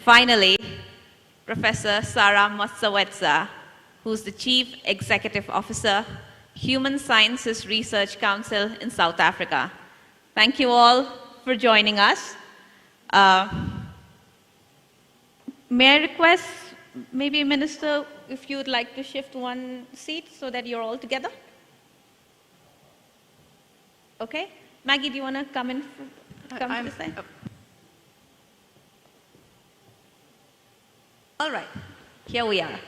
Finally, Professor Sara Matsawetsa, who's the Chief Executive Officer, Human Sciences Research Council in South Africa. Thank you all for joining us. May I request, maybe Minister, if you would like to shift one seat so that you're all together? Okay. Maggie, do you want to come in? Come to this side? All right. Here we are.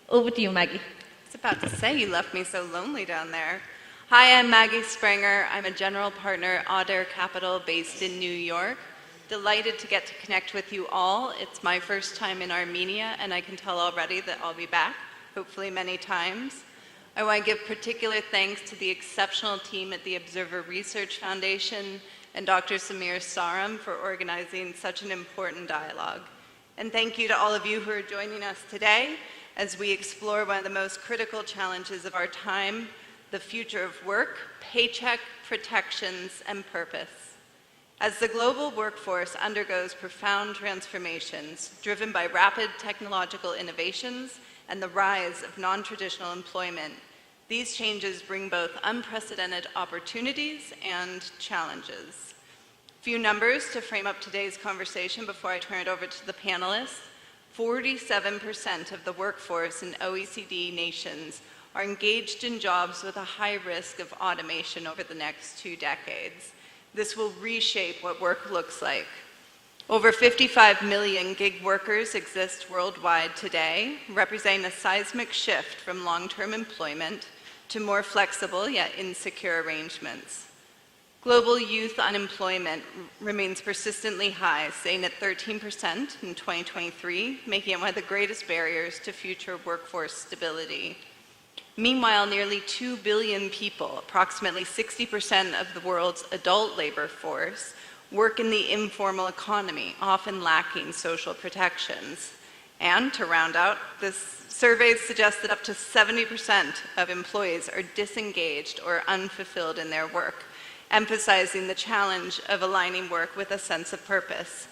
Over to you, Maggie. I was about to say, you left me so lonely down there. Hi, I'm Maggie Springer. I'm a general partner at Adair Capital based in New York. Delighted to get to connect with you all. It's my first time in Armenia, and I can tell already that I'll be back, hopefully many times. I want to give particular thanks to the exceptional team at the Observer Research Foundation and Dr. Samir Saram for organizing such an important dialogue. And thank you to all of you who are joining us today as we explore one of the most critical challenges of our time, the future of work, paycheck, protections, and purpose. As the global workforce undergoes profound transformations driven by rapid technological innovations and the rise of non-traditional employment, these changes bring both unprecedented opportunities and challenges. Few numbers to frame up today's conversation before I turn it over to the panelists. 47% of the workforce in OECD nations are engaged in jobs with a high risk of automation over the next 2 decades. This will reshape what work looks like. Over 55 million gig workers exist worldwide today, representing a seismic shift from long-term employment to more flexible yet insecure arrangements. Global youth unemployment remains persistently high, staying at 13% in 2023, making it one of the greatest barriers to future workforce stability. Meanwhile, nearly 2 billion people, approximately 60% of the world's adult labor force, work in the informal economy, often lacking social protections. And to round out, this surveys suggest that up to 70% of employees are disengaged or unfulfilled in their work, emphasizing the challenge of aligning work with a sense of purpose.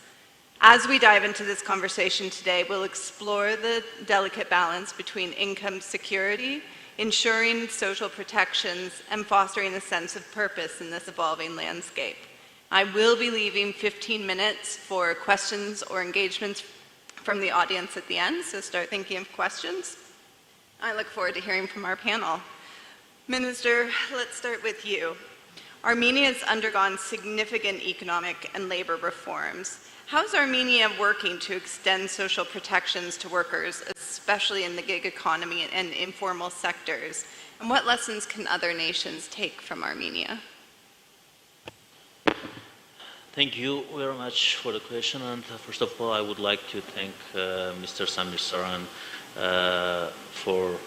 As we dive into this conversation today, we'll explore the delicate balance between income security, ensuring social protections, and fostering a sense of purpose in this evolving landscape. I will be leaving 15 minutes for questions or engagements from the audience at the end, so start thinking of questions. I look forward to hearing from our panel. Minister, let's start with you. Armenia has undergone significant economic and labor reforms. How is Armenia working to extend social protections to workers, especially in the gig economy and informal sectors? And what lessons can other nations take from Armenia? Thank you very much for the question. And first of all, I would like to thank Mr. Samir Saran for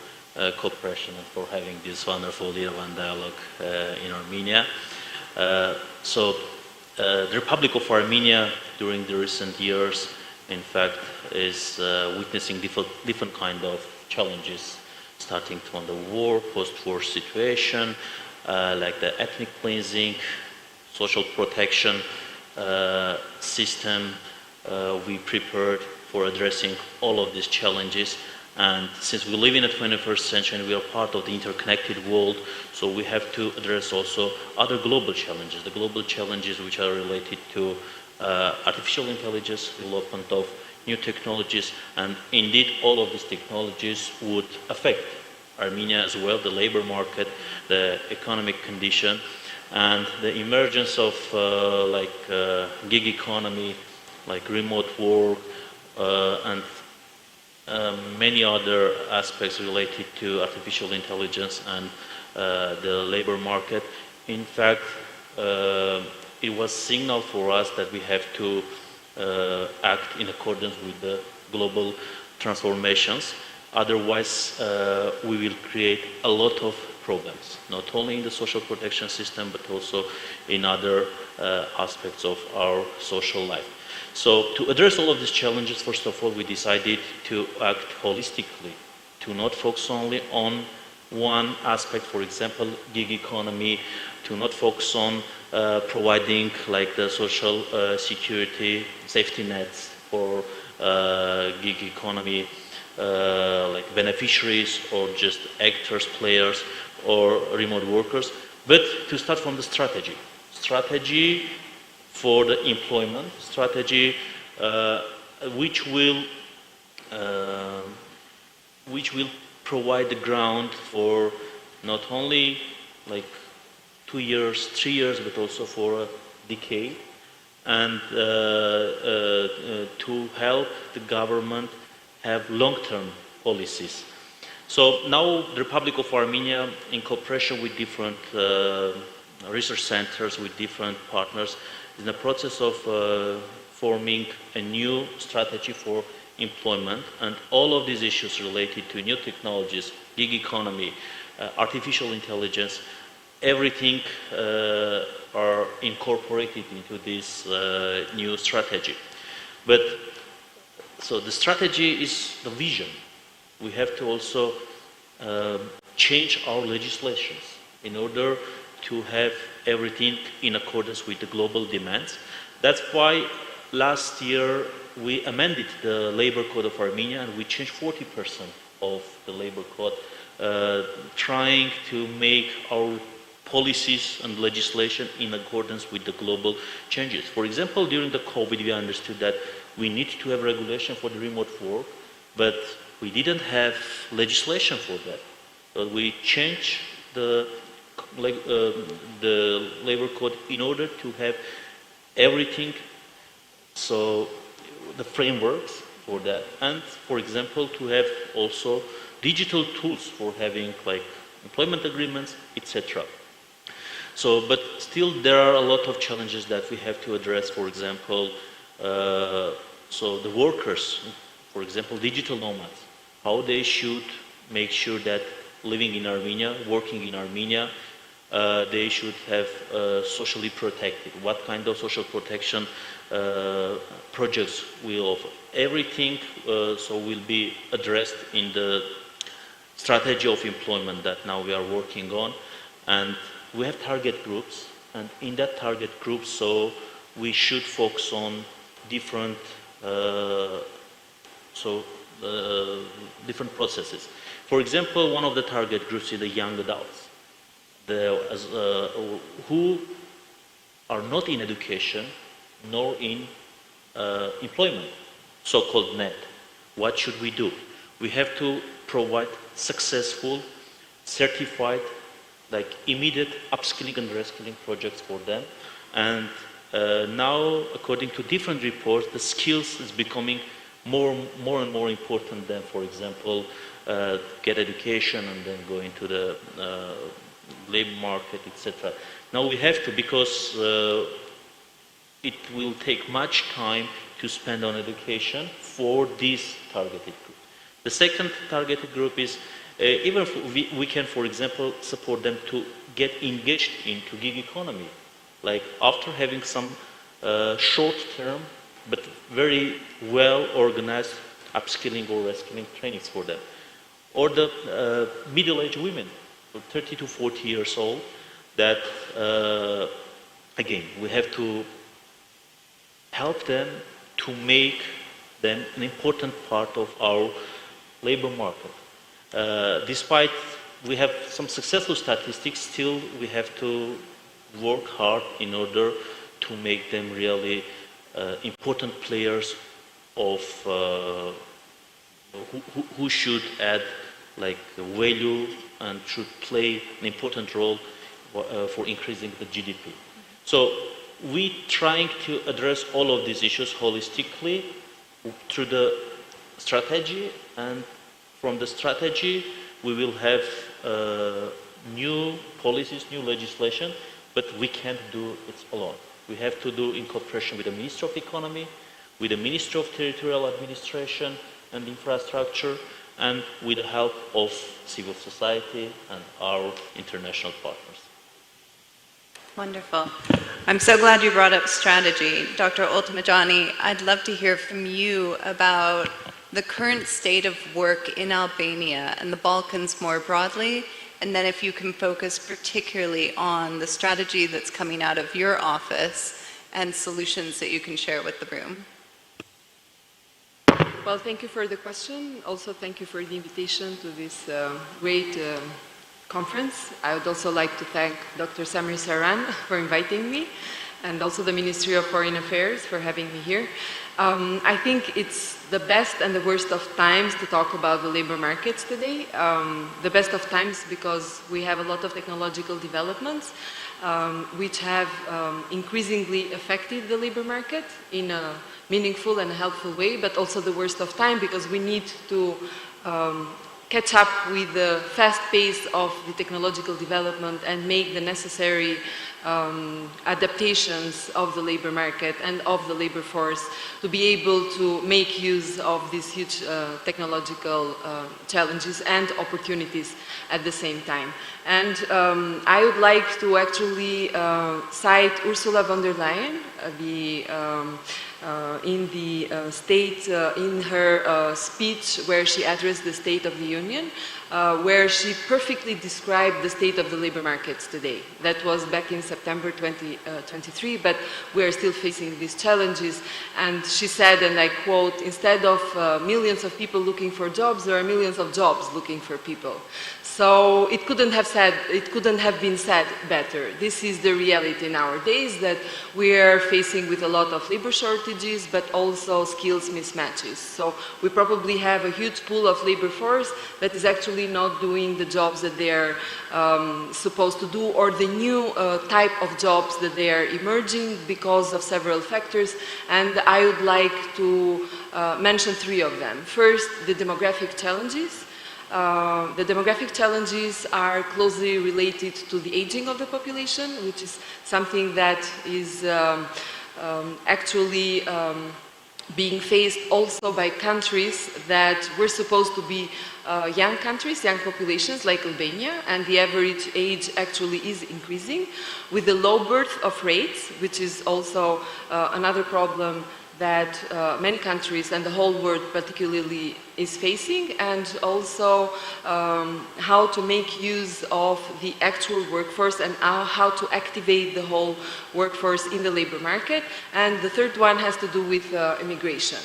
cooperation and for having this wonderful Yerevan dialogue in Armenia. The Republic of Armenia during the recent years, in fact, is witnessing different kind of challenges, starting from the war, post-war situation, like the ethnic cleansing, social protection system. We prepared for addressing all of these challenges. And since we live in the 21st century and we are part of the interconnected world, so we have to address also other global challenges, the global challenges which are related to artificial intelligence, development of new technologies, and indeed all of these technologies would affect Armenia as well, the labor market, the economic condition, and the emergence of gig economy, like remote work, and many other aspects related to artificial intelligence and the labor market. In fact, it was signal for us that we have to act in accordance with the global transformations. Otherwise, we will create a lot of problems, not only in the social protection system, but also in other aspects of our social life. So to address all of these challenges, first of all, we decided to act holistically, to not focus only on one aspect, for example, gig economy, to not focus on providing like the social security safety nets for gig economy like beneficiaries or just actors, players, or remote workers, but to start from the strategy. Strategy for the employment, strategy which will provide the ground for not only like 2 years, 3 years, but also for a decade, and to help the government have long-term policies. So now the Republic of Armenia, in cooperation with different research centers, with different partners, is in the process of forming a new strategy for employment, and all of these issues related to new technologies, gig economy, artificial intelligence, everything are incorporated into this new strategy. But so the strategy is the vision. We have to also change our legislations in order to have everything in accordance with the global demands. That's why last year we amended the labor code of Armenia, and we changed 40% of the labor code, trying to make our policies and legislation in accordance with the global changes. For example, during the COVID, we understood that we need to have regulation for the remote work, but we didn't have legislation for that. So we changed the labor code in order to have everything, so the frameworks for that, and for example to have also digital tools for having like employment agreements, etc. So, but still there are a lot of challenges that we have to address. For example, so the workers, for example, digital nomads, how they should make sure that living in Armenia, working in Armenia, they should have socially protected. What kind of social protection projects will offer? Everything so will be addressed in the strategy of employment that now we are working on, and we have target groups, and in that target group, so we should focus on different different processes. For example, one of the target groups is the young adults, who are not in education nor in employment, so-called net. What should we do? We have to provide successful, certified, like immediate upskilling and reskilling projects for them. And now, according to different reports, the skills is becoming more and more important than, for example, get education and then go into the labor market, etc. Now we have to, because it will take much time to spend on education for this targeted group. The second targeted group is even if we can, for example, support them to get engaged into gig economy, like after having some short-term but very well organized upskilling or reskilling trainings for them. Or the middle-aged women, 30 to 40 years old, that again, we have to help them to make them an important part of our labor market. Despite we have some successful statistics, still we have to work hard in order to make them really important players of who should add like value and should play an important role for increasing the GDP. So we trying to address all of these issues holistically through the strategy, and from the strategy we will have new policies, new legislation, but we can't do it alone. We have to do in cooperation with the Ministry of Economy, with the Ministry of Territorial Administration and Infrastructure, and with the help of civil society and our international partners. Wonderful. I'm so glad you brought up strategy. Dr. Oltamajani, I'd love to hear from you about the current state of work in Albania and the Balkans more broadly, and then if you can focus particularly on the strategy that's coming out of your office and solutions that you can share with the room. Well, thank you for the question. Also, thank you for the invitation to this great conference. I would also like to thank Dr. Samir Saran for inviting me, and also the Ministry of Foreign Affairs for having me here. I think it's the best and the worst of times to talk about the labor markets today. The best of times because we have a lot of technological developments which have increasingly affected the labor market in a meaningful and helpful way, but also the worst of time because we need to catch up with the fast pace of the technological development and make the necessary adaptations of the labor market and of the labor force to be able to make use of these huge technological challenges and opportunities at the same time. And I would like to actually cite Ursula von der Leyen, in her speech where she addressed the State of the Union, where she perfectly described the state of the labor markets today. That was back in September 2023, but we are still facing these challenges. And she said, and I quote, "Instead of millions of people looking for jobs, there are millions of jobs looking for people." So it couldn't have been said better. This is the reality nowadays, that we are facing with a lot of labor shortages, but also skills mismatches. So we probably have a huge pool of labor force that is actually not doing the jobs that they are supposed to do, or the new type of jobs that they are emerging because of several factors. And I would like to mention three of them. First, the demographic challenges. The demographic challenges are closely related to the aging of the population, which is something that is actually being faced also by countries that were supposed to be young countries, young populations like Albania, and the average age actually is increasing with the low birth of rates, which is also another problem that many countries and the whole world particularly is facing, and also how to make use of the actual workforce and how to activate the whole workforce in the labor market. And the third one has to do with immigration.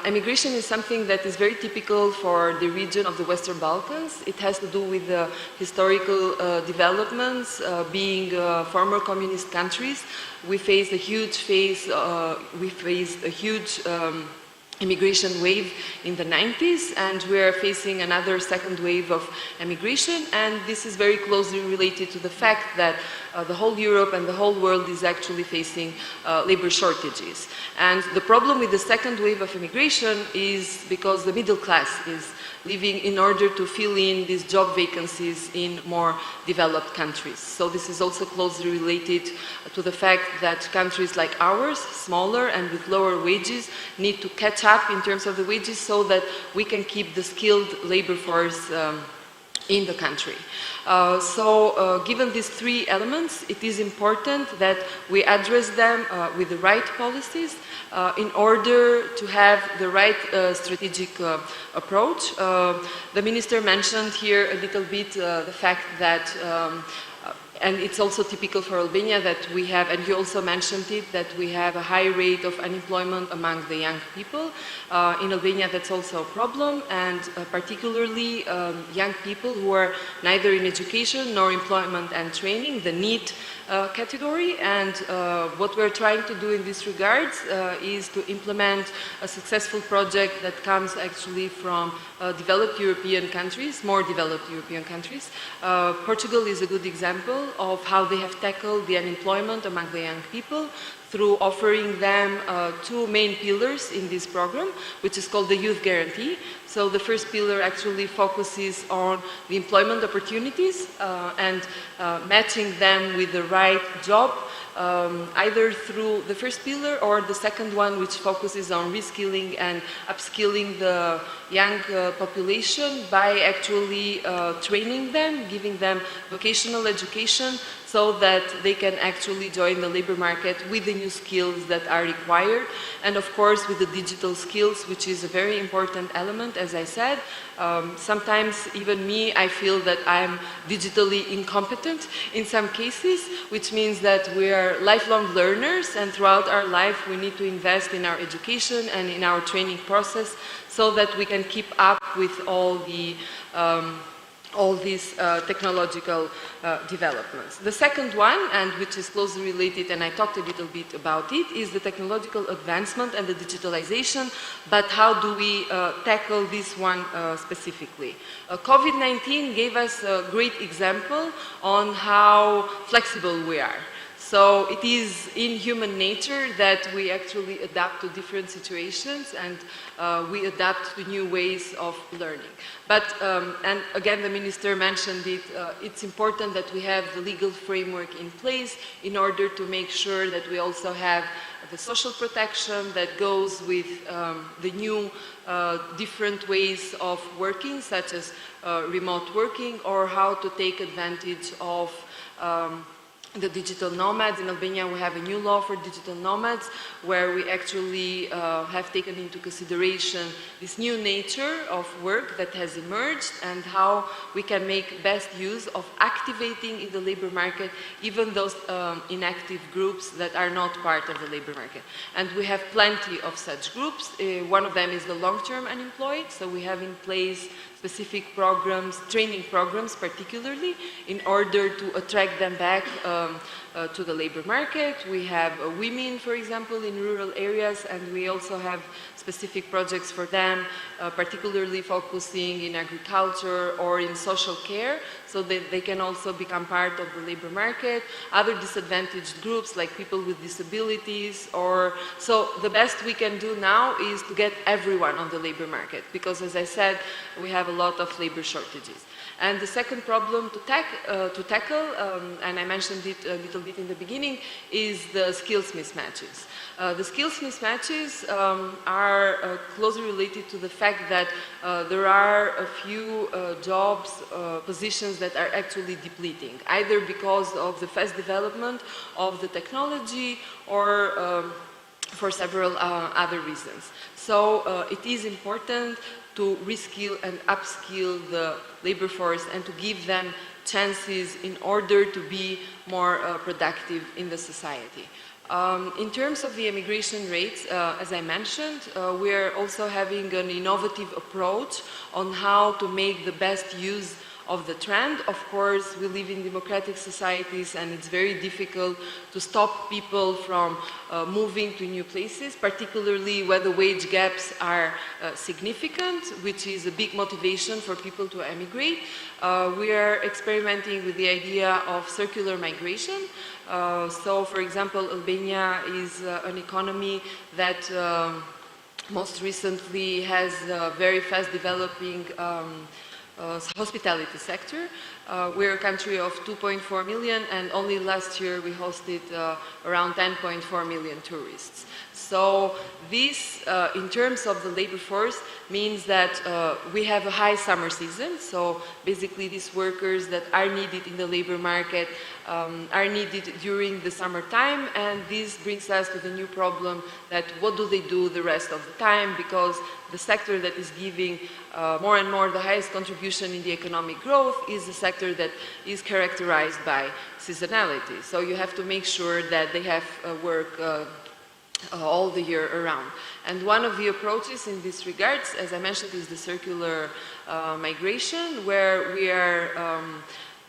Immigration is something that is very typical for the region of the Western Balkans. It has to do with the historical developments, being former communist countries. We faced a huge immigration wave in the 90s, and we are facing another second wave of immigration, and this is very closely related to the fact that the whole Europe and the whole world is actually facing labor shortages. And the problem with the second wave of immigration is because the middle class is leaving in order to fill in these job vacancies in more developed countries. So this is also closely related to the fact that countries like ours, smaller and with lower wages, need to catch up in terms of the wages so that we can keep the skilled labor force in the country. Given these three elements, it is important that we address them with the right policies in order to have the right strategic approach. The minister mentioned here a little bit the fact that and it's also typical for Albania that we have, and you also mentioned it, that we have a high rate of unemployment among the young people. In Albania that's also a problem, and particularly young people who are neither in education nor employment and training, the NEET category. And what we're trying to do in this regard is to implement a successful project that comes actually from developed European countries, more developed European countries. Portugal is a good example of how they have tackled the unemployment among the young people through offering them two main pillars in this program, which is called the Youth Guarantee. So the first pillar actually focuses on the employment opportunities and matching them with the right job, either through the first pillar or the second one, which focuses on reskilling and upskilling the young population by actually training them, giving them vocational education so that they can actually join the labor market with the new skills that are required, and of course with the digital skills, which is a very important element, as I said. Sometimes even me, I feel that I'm digitally incompetent in some cases, which means that we are lifelong learners, and throughout our life we need to invest in our education and in our training process so that we can keep up with all these technological developments. The second one, and which is closely related, and I talked a little bit about it, is the technological advancement and the digitalization, but how do we tackle this one specifically? COVID-19 gave us a great example on how flexible we are. So it is in human nature that we actually adapt to different situations, and we adapt to new ways of learning. But, and again, the minister mentioned it, it's important that we have the legal framework in place in order to make sure that we also have the social protection that goes with the new different ways of working, such as remote working, or how to take advantage of the digital nomads. In Albania we have a new law for digital nomads where we actually have taken into consideration this new nature of work that has emerged and how we can make best use of activating in the labor market even those inactive groups that are not part of the labor market. And we have plenty of such groups. One of them is the long-term unemployed, so we have in place specific programs, training programs particularly, in order to attract them back to the labor market. We have women, for example, in rural areas, and we also have specific projects for them, particularly focusing in agriculture or in social care, so that they can also become part of the labor market. Other disadvantaged groups like people with disabilities, or so the best we can do now is to get everyone on the labor market, because as I said, we have a lot of labor shortages. And the second problem to tackle, and I mentioned it a little bit in the beginning, is the skills mismatches. The skills mismatches are closely related to the fact that there are a few jobs, positions that are actually depleting, either because of the fast development of the technology or for several other reasons. So it is important to reskill and upskill the labor force and to give them chances in order to be more productive in the society. In terms of the immigration rates, as I mentioned, we are also having an innovative approach on how to make the best use of the trend. Of course, we live in democratic societies and it's very difficult to stop people from moving to new places, particularly where the wage gaps are significant, which is a big motivation for people to emigrate. We are experimenting with the idea of circular migration. So, for example, Albania is an economy that most recently has a very fast developing hospitality sector. We're a country of 2.4 million, and only last year we hosted around 10.4 million tourists. So this, in terms of the labor force, means that we have a high summer season. So basically these workers that are needed in the labor market are needed during the summertime, and this brings us to the new problem that what do they do the rest of the time, because the sector that is giving more and more the highest contribution in the economic growth is the sector that is characterized by seasonality. So you have to make sure that they have work all the year around. And one of the approaches in this regards, as I mentioned, is the circular migration, where we are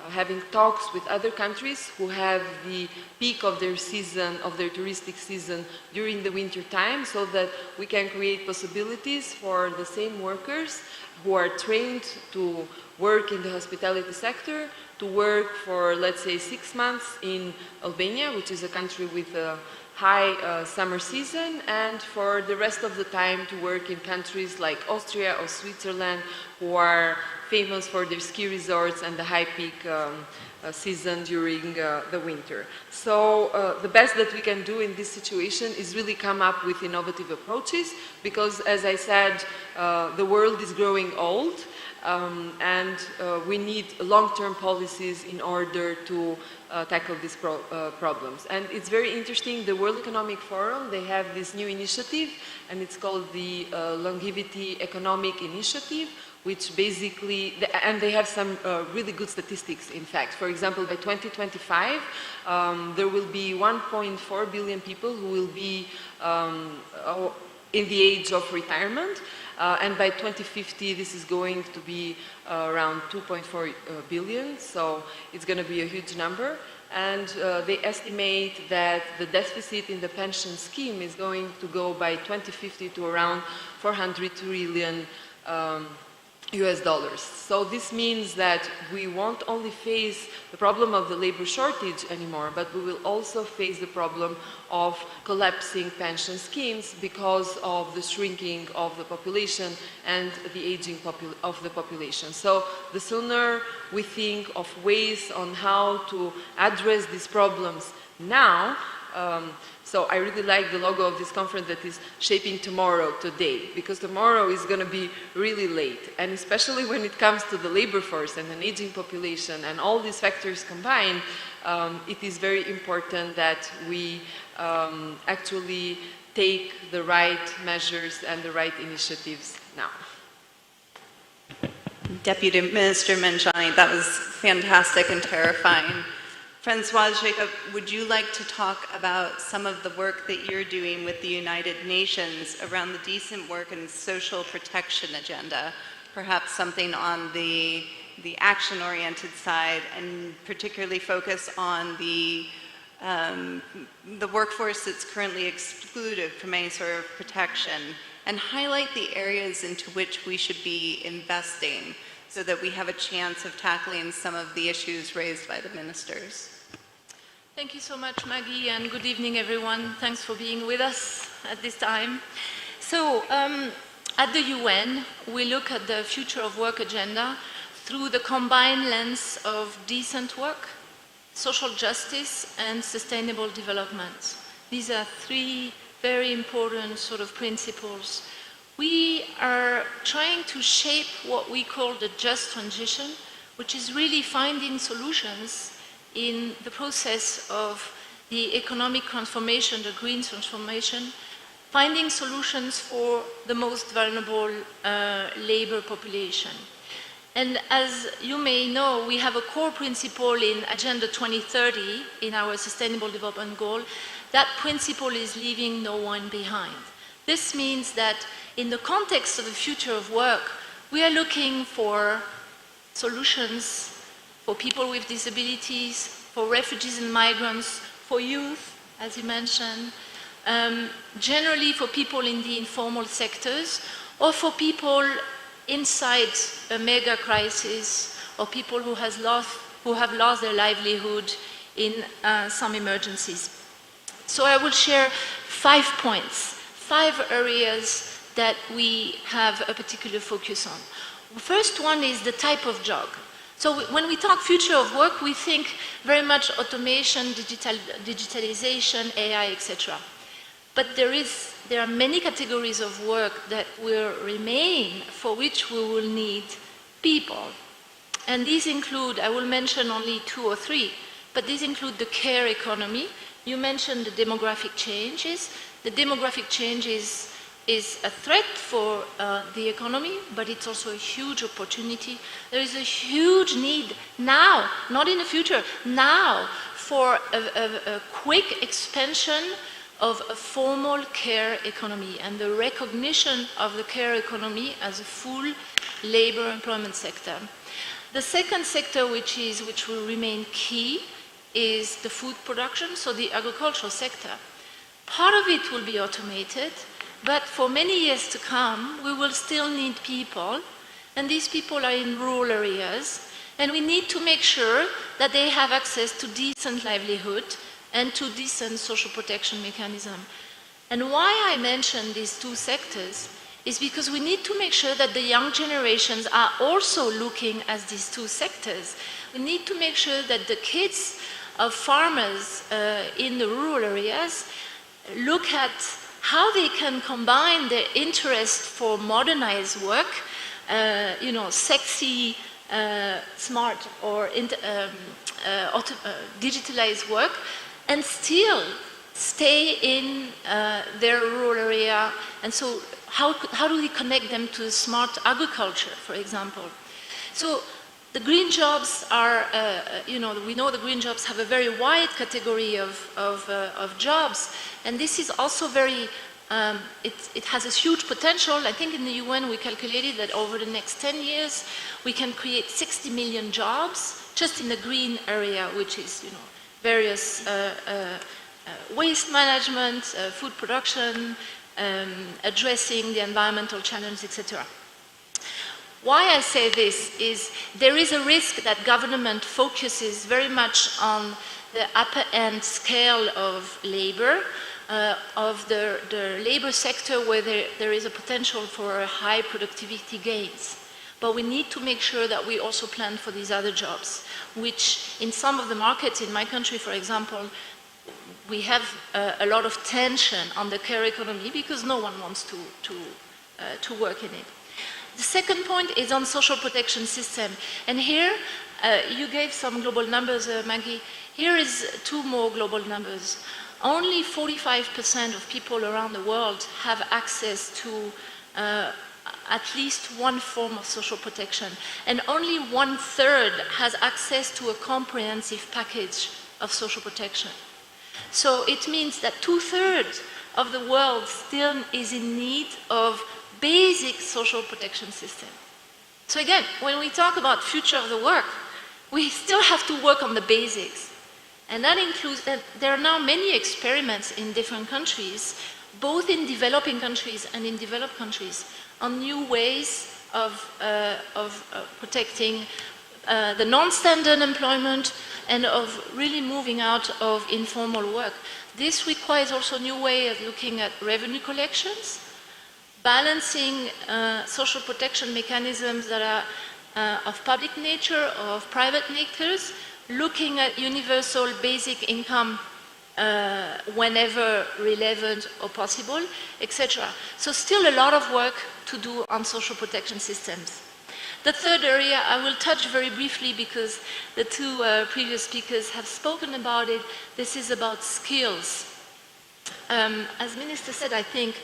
having talks with other countries who have the peak of their season, of their touristic season during the winter time, so that we can create possibilities for the same workers who are trained to work in the hospitality sector to work for, let's say, 6 months in Albania, which is a country with a high summer season, and for the rest of the time to work in countries like Austria or Switzerland, who are famous for their ski resorts and the high peak season during the winter. So the best that we can do in this situation is really come up with innovative approaches, because as I said, the world is growing old, and we need long-term policies in order to tackle these problems. And it's very interesting, the World Economic Forum, they have this new initiative, and it's called the Longevity Economic Initiative, which basically, and they have some really good statistics, in fact. For example, by 2025, there will be 1.4 billion people who will be in the age of retirement, and by 2050, this is going to be around 2.4 billion, so it's going to be a huge number. And they estimate that the deficit in the pension scheme is going to go by 2050 to around 400 trillion US dollars. So this means that we won't only face the problem of the labor shortage anymore, but we will also face the problem of collapsing pension schemes because of the shrinking of the population and the aging of the population. So the sooner we think of ways on how to address these problems now, so I really like the logo of this conference that is shaping tomorrow, today, because tomorrow is going to be really late. And especially when it comes to the labor force and an aging population and all these factors combined, it is very important that we actually take the right measures and the right initiatives now. Deputy Minister Mkrtchyan, that was fantastic and terrifying. Francoise Jacob, would you like to talk about some of the work that you're doing with the United Nations around the decent work and social protection agenda? Perhaps something on the action-oriented side, and particularly focus on the workforce that's currently excluded from any sort of protection, and highlight the areas into which we should be investing so that we have a chance of tackling some of the issues raised by the ministers. Thank you so much, Maggie, and good evening, everyone. Thanks for being with us at this time. So, at the UN, we look at the future of work agenda through the combined lens of decent work, social justice, and sustainable development. These are three very important sort of principles. We are trying to shape what we call the just transition, which is really finding solutions in the process of the economic transformation, the green transformation, finding solutions for the most vulnerable labor population. And as you may know, we have a core principle in Agenda 2030, in our Sustainable Development Goal. That principle is leaving no one behind. This means that in the context of the future of work, we are looking for solutions for people with disabilities, for refugees and migrants, for youth, as you mentioned, generally for people in the informal sectors, or for people inside a mega crisis, or people who have lost their livelihood in some emergencies. So I will share 5 points, 5 areas that we have a particular focus on. The first one is the type of job. So when we talk future of work, we think very much automation, digitalization, AI, etc. But there are many categories of work that will remain, for which we will need people. And these include, I will mention only 2 or 3, but these include the care economy. You mentioned the demographic changes. The demographic changes is a threat for the economy, but it's also a huge opportunity. There is a huge need now, not in the future, now, for a quick expansion of a formal care economy and the recognition of the care economy as a full labor employment sector. The second sector, which will remain key, is the food production, so the agricultural sector. Part of it will be automated, but for many years to come, we will still need people, and these people are in rural areas, and we need to make sure that they have access to decent livelihood and to decent social protection mechanism. And why I mention these 2 sectors is because we need to make sure that the young generations are also looking at these 2 sectors. We need to make sure that the kids of farmers in the rural areas look at how they can combine their interest for modernized work sexy, smart, or digitalized work, and still stay in their rural area. And so how do we connect them to smart agriculture, for example? So the green jobs are, we know the green jobs have a very wide category of jobs, and this is also very, it has a huge potential. I think in the UN we calculated that over the next 10 years we can create 60 million jobs just in the green area, which is, various waste management, food production, addressing the environmental challenges, etc. Why I say this is there is a risk that government focuses very much on the upper end scale of labor, of the labor sector where there is a potential for high productivity gains. But we need to make sure that we also plan for these other jobs, which in some of the markets in my country, for example, we have a lot of tension on the care economy because no one wants to work in it. The second point is on social protection system. And here, you gave some global numbers, Maggie. Here is two more global numbers. Only 45% of people around the world have access to at least one form of social protection. And only 1/3 has access to a comprehensive package of social protection. So it means that 2/3 of the world still is in need of basic social protection system. So again, when we talk about future of the work, we still have to work on the basics. And that includes that there are now many experiments in different countries, both in developing countries and in developed countries, on new ways of protecting the non-standard employment and of really moving out of informal work. This requires also a new way of looking at revenue collections, balancing social protection mechanisms that are of public nature or of private natures, looking at universal basic income whenever relevant or possible, etc. So still a lot of work to do on social protection systems. The third area I will touch very briefly because the two previous speakers have spoken about it. This is about skills. As Minister said, I think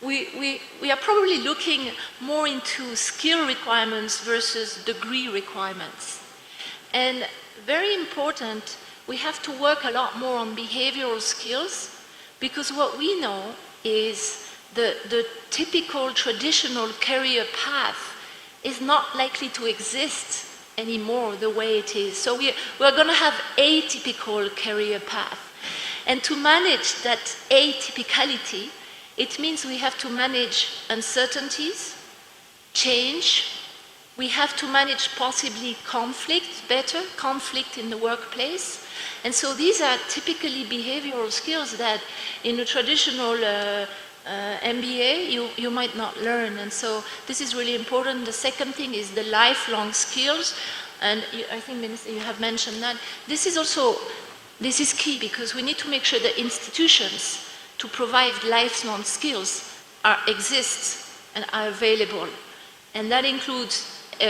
we are probably looking more into skill requirements versus degree requirements. And very important, we have to work a lot more on behavioral skills because what we know is the typical traditional career path is not likely to exist anymore the way it is. So we're going to have atypical career path. And to manage that atypicality, it means we have to manage uncertainties, change. We have to manage possibly conflict better, conflict in the workplace. And so these are typically behavioral skills that in a traditional MBA you might not learn. And so this is really important. The second thing is the lifelong skills. And I think, Minister, you have mentioned that. This is key because we need to make sure that institutions to provide lifelong skills exist and are available. And that includes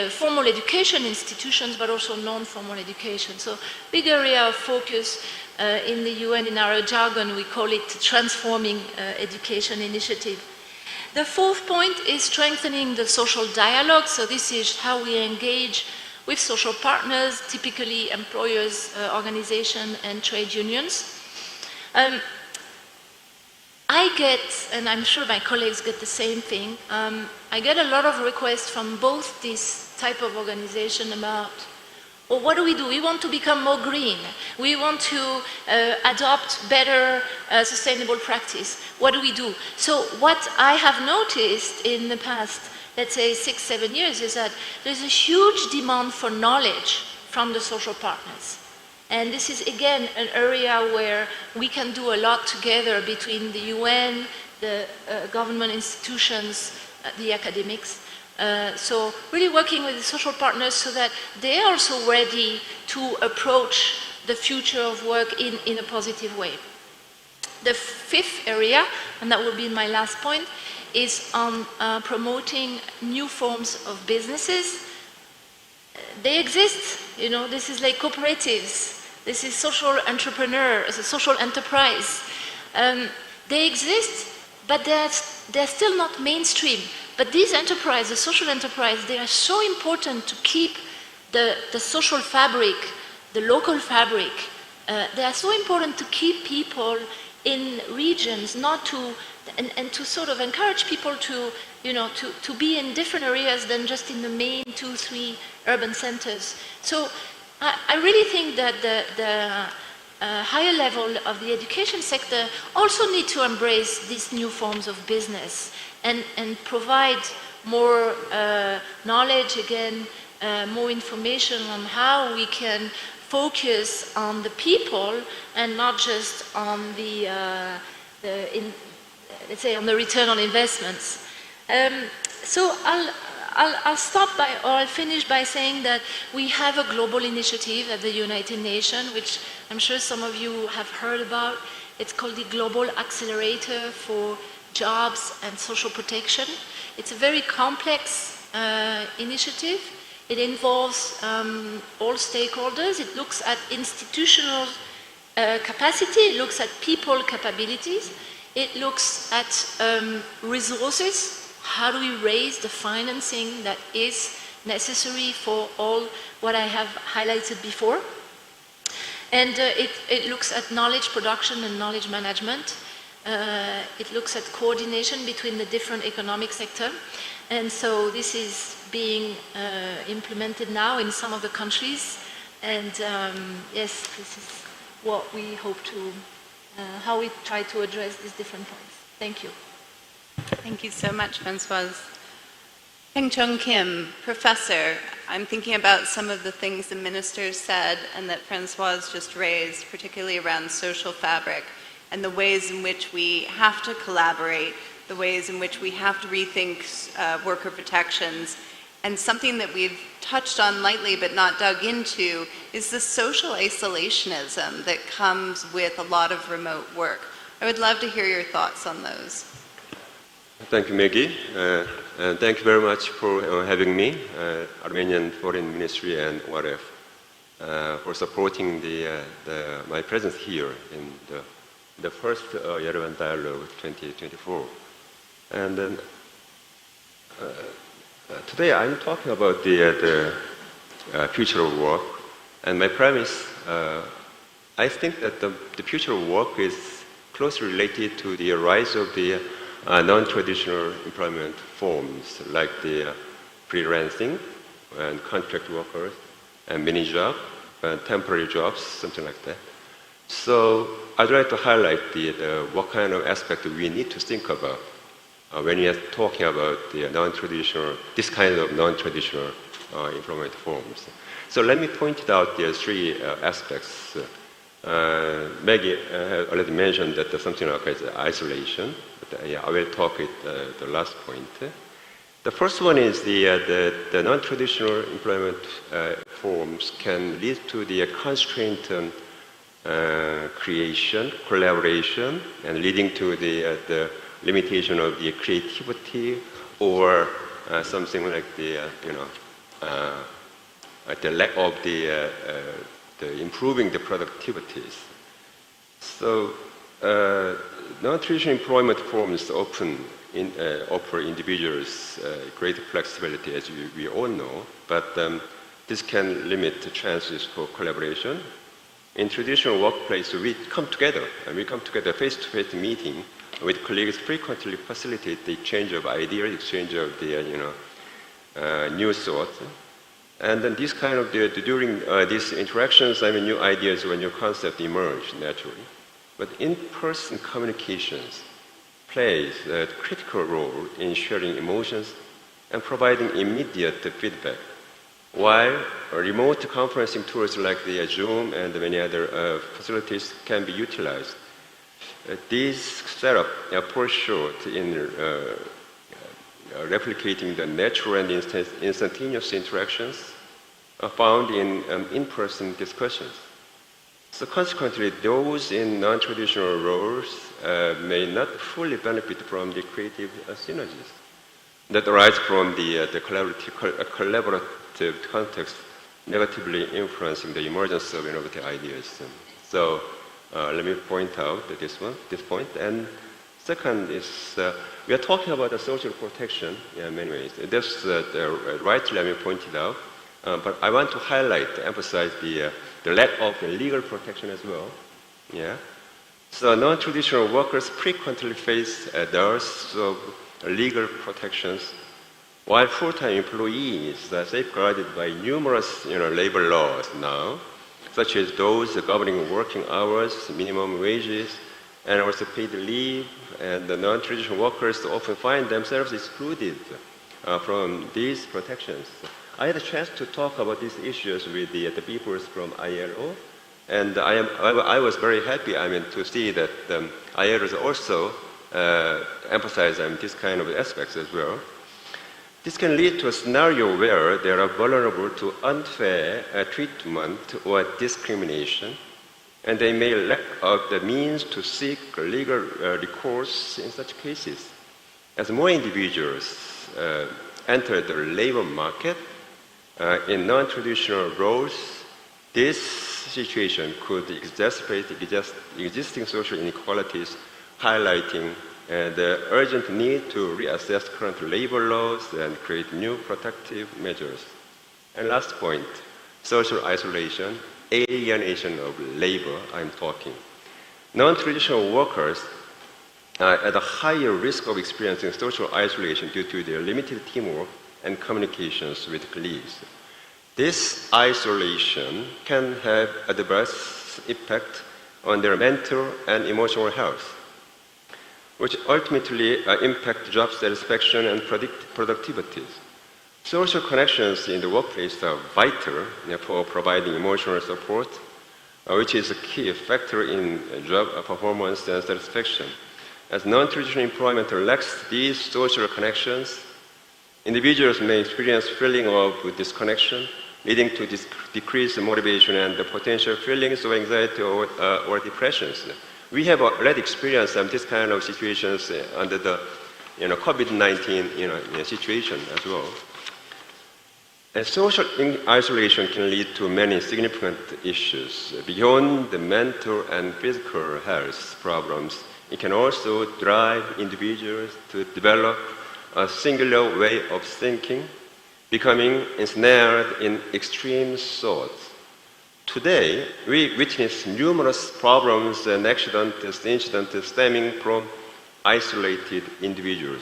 formal education institutions, but also non-formal education. So big area of focus in the UN, in our jargon, we call it Transforming Education Initiative. The fourth point is strengthening the social dialogue. So this is how we engage with social partners, typically employers, organizations, and trade unions. I get, and I'm sure my colleagues get the same thing, I get a lot of requests from both this type of organization about, well, what do? We want to become more green. We want to adopt better sustainable practice. What do we do? So what I have noticed in the past, let's say 6-7 years, is that there's a huge demand for knowledge from the social partners. And this is, again, an area where we can do a lot together between the UN, the government institutions, the academics. So really working with the social partners so that they're also ready to approach the future of work in a positive way. The fifth area, and that will be my last point, is on promoting new forms of businesses. They exist, this is like cooperatives, this is social entrepreneur, social enterprise. They exist, but they're still not mainstream. But these enterprises, the social enterprise, they are so important to keep the social fabric, the local fabric. They are so important to keep people in regions, and to sort of encourage people to be in different areas than just in the main 2-3 urban centers. So I really think that the higher level of the education sector also need to embrace these new forms of business and provide more knowledge, again, more information on how we can focus on the people and not just on let's say on the return on investments. So I'll finish by saying that we have a global initiative at the United Nations, which I'm sure some of you have heard about. It's called the Global Accelerator for Jobs and Social Protection. It's a very complex initiative. It involves all stakeholders. It looks at institutional capacity. It looks at people capabilities. It looks at resources. How do we raise the financing that is necessary for all what I have highlighted before? And it looks at knowledge production and knowledge management. It looks at coordination between the different economic sectors. And so this is being implemented now in some of the countries. And yes, this is what we hope to, how we try to address these different points. Thank you. Thank you so much, Françoise. Peng-Chong Kim, professor, I'm thinking about some of the things the ministers said and that Françoise just raised, particularly around social fabric and the ways in which we have to collaborate, the ways in which we have to rethink worker protections. And something that we've touched on lightly but not dug into is the social isolationism that comes with a lot of remote work. I would love to hear your thoughts on those. Thank you, Maggie. And thank you very much for having me, Armenian Foreign Ministry and ORF, for supporting my presence here in the first Yerevan Dialogue 2024. And then today I'm talking about the future of work. And my premise, I think that the future of work is closely related to the rise of the non-traditional employment forms like the freelancing and contract workers and mini job and temporary jobs, something like that. So I'd like to highlight what kind of aspect we need to think about when we are talking about the non-traditional, this kind of non-traditional employment forms. So let me point out the three aspects. Maggie already mentioned that something like isolation. I will talk at the last point. The first one is the non-traditional employment forms can lead to the constraint creation, collaboration, and leading to the limitation of the creativity or something like the lack of the improving the productivities. So non-traditional employment forms often offer individuals greater flexibility, as we all know, but this can limit the chances for collaboration. In traditional workplace, we come together face-to-face meeting with colleagues frequently facilitate the exchange of ideas, exchange of the new thoughts. And then this kind of, during these interactions, new ideas or new concepts emerge naturally. But in-person communications plays a critical role in sharing emotions and providing immediate feedback. While remote conferencing tools like the Zoom and many other facilities can be utilized, these setups fall short in replicating the natural and instantaneous interactions found in in-person discussions. So consequently, those in non-traditional roles may not fully benefit from the creative synergies that arise from the collaborative context, negatively influencing the emergence of innovative ideas. So let me point out this point. And second is, we are talking about the social protection in many ways. This rightly I pointed out, but I want to highlight, emphasize the lack of legal protection as well. Yeah. So non-traditional workers frequently face dearths of legal protections, while full-time employees are safeguarded by numerous labor laws now, such as those governing working hours, minimum wages, and also paid leave. And the non-traditional workers often find themselves excluded from these protections. I had a chance to talk about these issues with the people from ILO, and I was very happy to see that ILO also emphasize this kind of aspects as well. This can lead to a scenario where they are vulnerable to unfair treatment or discrimination, and they may lack the means to seek legal recourse in such cases. As more individuals enter the labor market in non-traditional roles, this situation could exacerbate existing social inequalities, highlighting the urgent need to reassess current labor laws and create new protective measures. And last point, social isolation, alienation of labor, I'm talking. Non-traditional workers are at a higher risk of experiencing social isolation due to their limited teamwork and communications with colleagues. This isolation can have adverse effect on their mental and emotional health, which ultimately impact job satisfaction and productivity. Social connections in the workplace are vital for providing emotional support, which is a key factor in job performance and satisfaction. As non-traditional employment lacks these social connections, individuals may experience feeling of disconnection, leading to decreased motivation and the potential feelings of anxiety or depressions. We have already experienced this kind of situations under the COVID-19 situation as well. And social isolation can lead to many significant issues. Beyond the mental and physical health problems, it can also drive individuals to develop a singular way of thinking, becoming ensnared in extreme thoughts. Today, we witness numerous problems and incidents stemming from isolated individuals.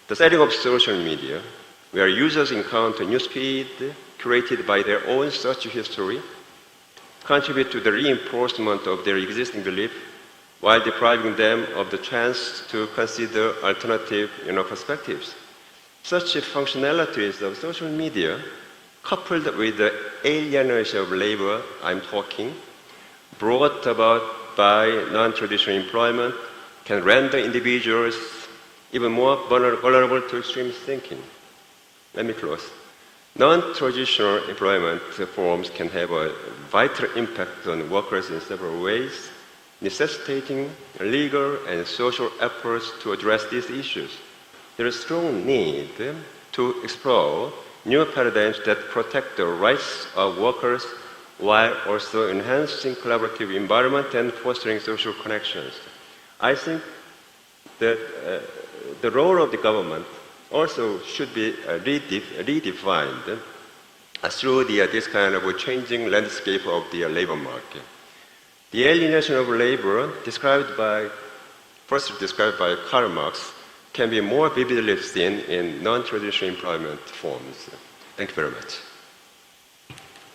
The setting of social media, where users encounter newsfeed curated by their own search history, contribute to the reinforcement of their existing belief while depriving them of the chance to consider alternative perspectives. Such functionalities of social media, coupled with the alienation of labor I'm talking, brought about by non-traditional employment, can render individuals even more vulnerable to extreme thinking. Let me close. Non-traditional employment forms can have a vital impact on workers in several ways, necessitating legal and social efforts to address these issues. There is a strong need to explore new paradigms that protect the rights of workers while also enhancing collaborative environment and fostering social connections. I think that the role of the government also should be redefined through this kind of changing landscape of the labor market. The alienation of labor, first described by Karl Marx, can be more vividly seen in non-traditional employment forms. Thank you very much.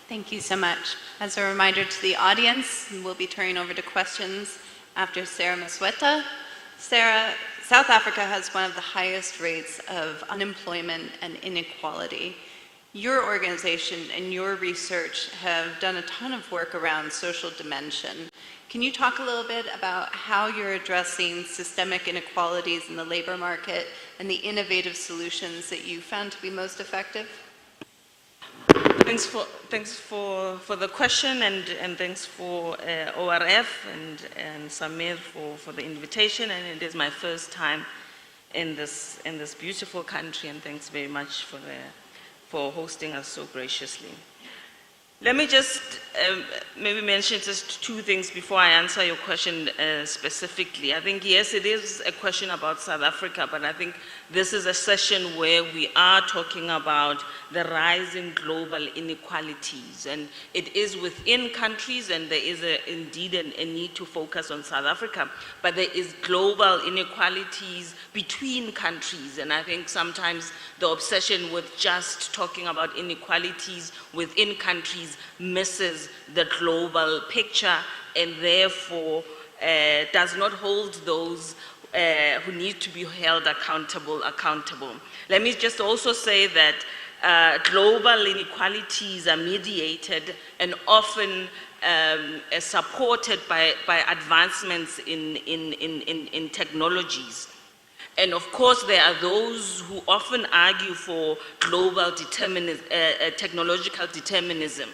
Thank you so much. As a reminder to the audience, we'll be turning over to questions after Sarah Masweta. Sarah, South Africa has one of the highest rates of unemployment and inequality. Your organization and your research have done a ton of work around social dimension. Can you talk a little bit about how you're addressing systemic inequalities in the labor market and the innovative solutions that you found to be most effective? Thanks for the question, and thanks for ORF and Samir for the invitation. And it is my first time in this beautiful country, and thanks very much for hosting us so graciously. Let me just maybe mention just two things before I answer your question specifically. I think, yes, it is a question about South Africa, but I think this is a session where we are talking about the rising global inequalities. And it is within countries, and there is indeed a need to focus on South Africa, but there is global inequalities between countries. And I think sometimes the obsession with just talking about inequalities within countries misses the global picture, and therefore does not hold those who need to be held accountable. Let me just also say that global inequalities are mediated and often supported by advancements in technologies. And of course, there are those who often argue for global technological determinism,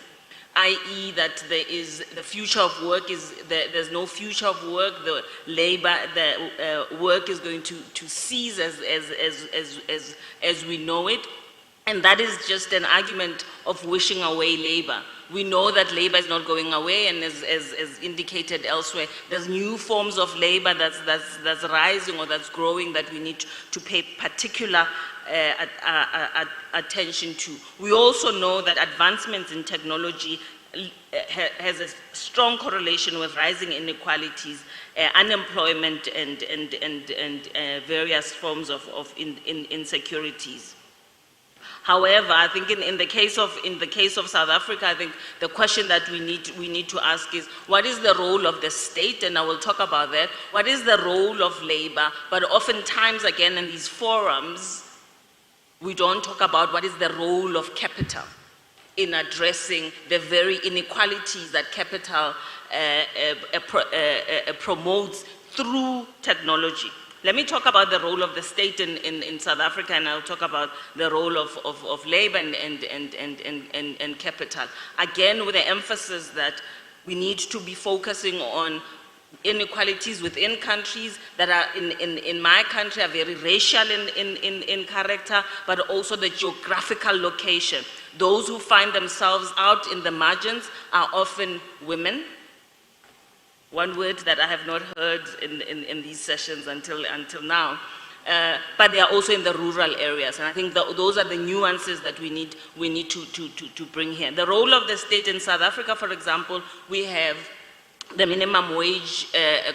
i.e. that there is the future of work there's no future of work. The work is going to cease as we know it, and that is just an argument of wishing away labor. We know that labor is not going away, and as indicated elsewhere, there's new forms of labor that's rising or that's growing that we need to pay particular attention to. We also know that advancements in technology has a strong correlation with rising inequalities, unemployment, and various forms of insecurities. However, I think in the case of South Africa, I think the question that we need to ask is, what is the role of the state? And I will talk about that. What is the role of labor? But oftentimes, again, in these forums, we don't talk about what is the role of capital in addressing the very inequalities that capital promotes through technology. Let me talk about the role of the state in South Africa, and I'll talk about the role of labor and capital. Again, with the emphasis that we need to be focusing on inequalities within countries that are, in my country, are very racial in character, but also the geographical location. Those who find themselves out in the margins are often women. One word that I have not heard in these sessions until now, but they are also in the rural areas, and I think those are the nuances that we need to bring here. The role of the state in South Africa, for example, we have the minimum wage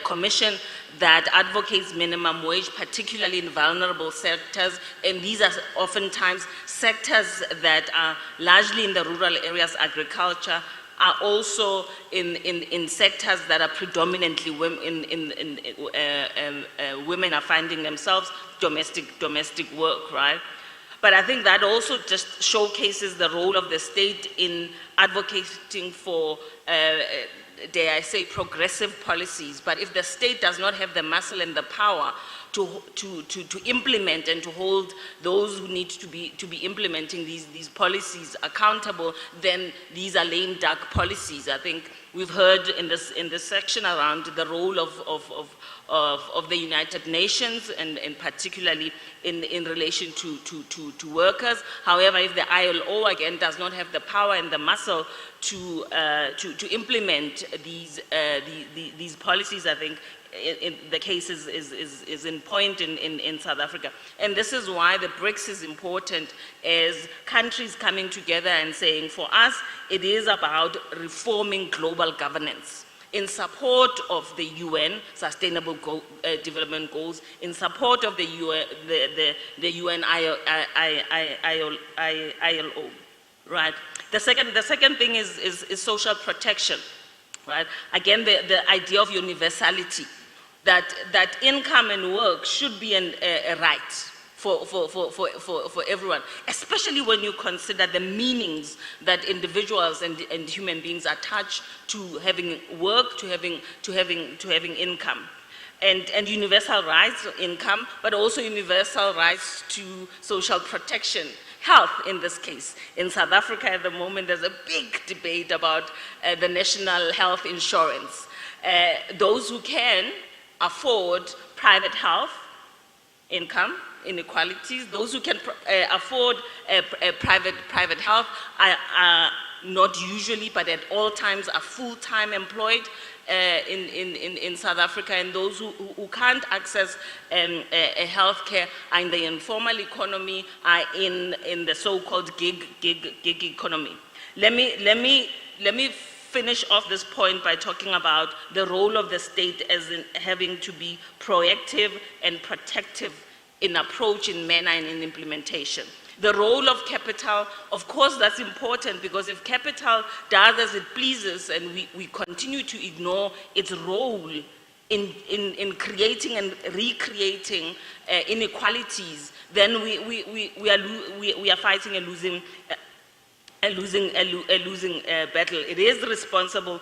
commission that advocates minimum wage, particularly in vulnerable sectors, and these are oftentimes sectors that are largely in the rural areas, agriculture, are also in sectors that are predominantly women. Women are finding themselves domestic work, right? But I think that also just showcases the role of the state in advocating for, dare I say, progressive policies. But if the state does not have the muscle and the power to implement and to hold those who need to be implementing these policies accountable, then these are lame duck policies. I think we've heard in this section around the role of the United Nations, and particularly in relation to workers. However, if the ILO again does not have the power and the muscle to implement these policies, I think the case is in point in South Africa. And this is why the BRICS is important, as countries coming together and saying, for us, it is about reforming global governance in support of the UN Sustainable Development Goals, in support of the UN ILO, right? The second thing is social protection, right? Again, the idea of universality, that income and work should be a right for everyone, especially when you consider the meanings that individuals and human beings attach to having work, to having income. And universal rights to income, but also universal rights to social protection health in this case. In South Africa at the moment, there's a big debate about the national health insurance. Those who can afford private health income inequalities, those who can afford private health are not usually, but at all times are full-time employed in South Africa, and those who can't access health care are in the informal economy, are in the so-called gig economy. Let me finish off this point by talking about the role of the state as in having to be proactive and protective in approach, in manner, and in implementation. The role of capital, of course, that's important, because if capital does as it pleases and we continue to ignore its role in creating and recreating inequalities, then we are fighting a losing battle. It is responsible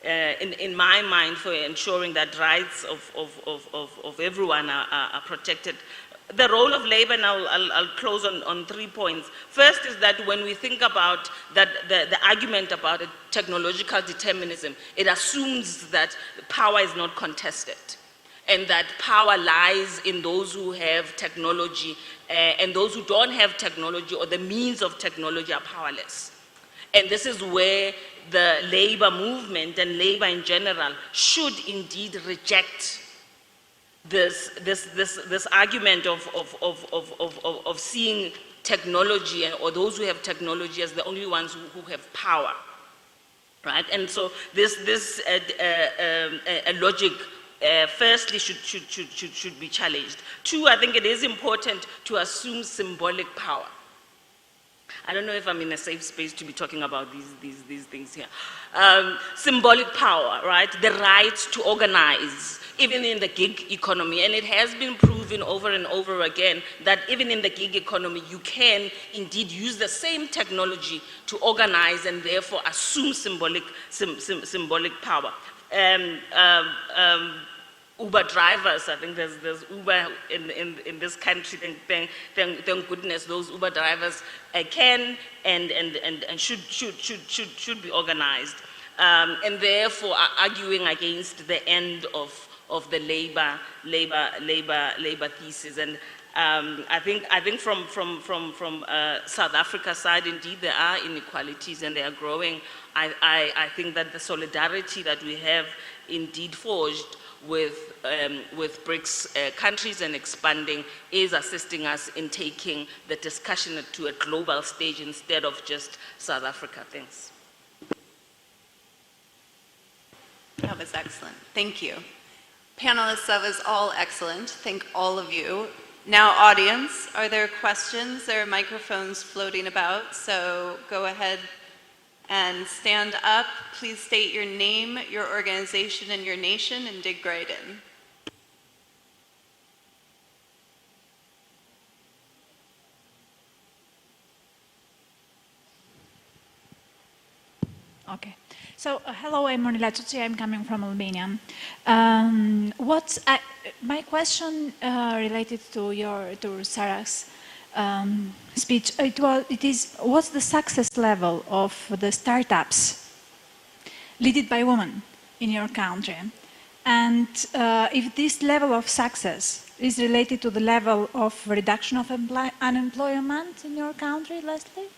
in my mind, for ensuring that rights of everyone are protected. The role of labor, and I'll close on 3 points. First is that when we think about that, the argument about a technological determinism, it assumes that power is not contested, and that power lies in those who have technology, and those who don't have technology or the means of technology are powerless. And this is where the labor movement and labor in general should indeed reject this argument of seeing technology or those who have technology as the only ones who have power, right? And so this logic firstly should be challenged. Two, I think it is important to assume symbolic power. I don't know if I'm in a safe space to be talking about these things here. Symbolic power, right? The right to organize, even in the gig economy. And it has been proven over and over again that even in the gig economy, you can indeed use the same technology to organize and therefore assume symbolic power. Uber drivers, I think there's Uber in this country. Thank goodness those Uber drivers can and should be organized, and therefore are arguing against the end of the labor thesis. And I think from South Africa's side, indeed there are inequalities and they are growing. I think that the solidarity that we have indeed forged with BRICS countries and expanding is assisting us in taking the discussion to a global stage instead of just South Africa. Thanks. That was excellent. Thank you. Panelists, that was all excellent. Thank all of you. Now, audience, are there questions? There are microphones floating about, so go ahead and stand up. Please state your name, your organization, and your nation, and dig right in. Okay. So, hello, I'm Mkrtchyan. I'm coming from Armenia. My question related to Sarah's speech. What's the success level of the startups led by women in your country? And if this level of success is related to the level of reduction of unemployment in your country, Leslie?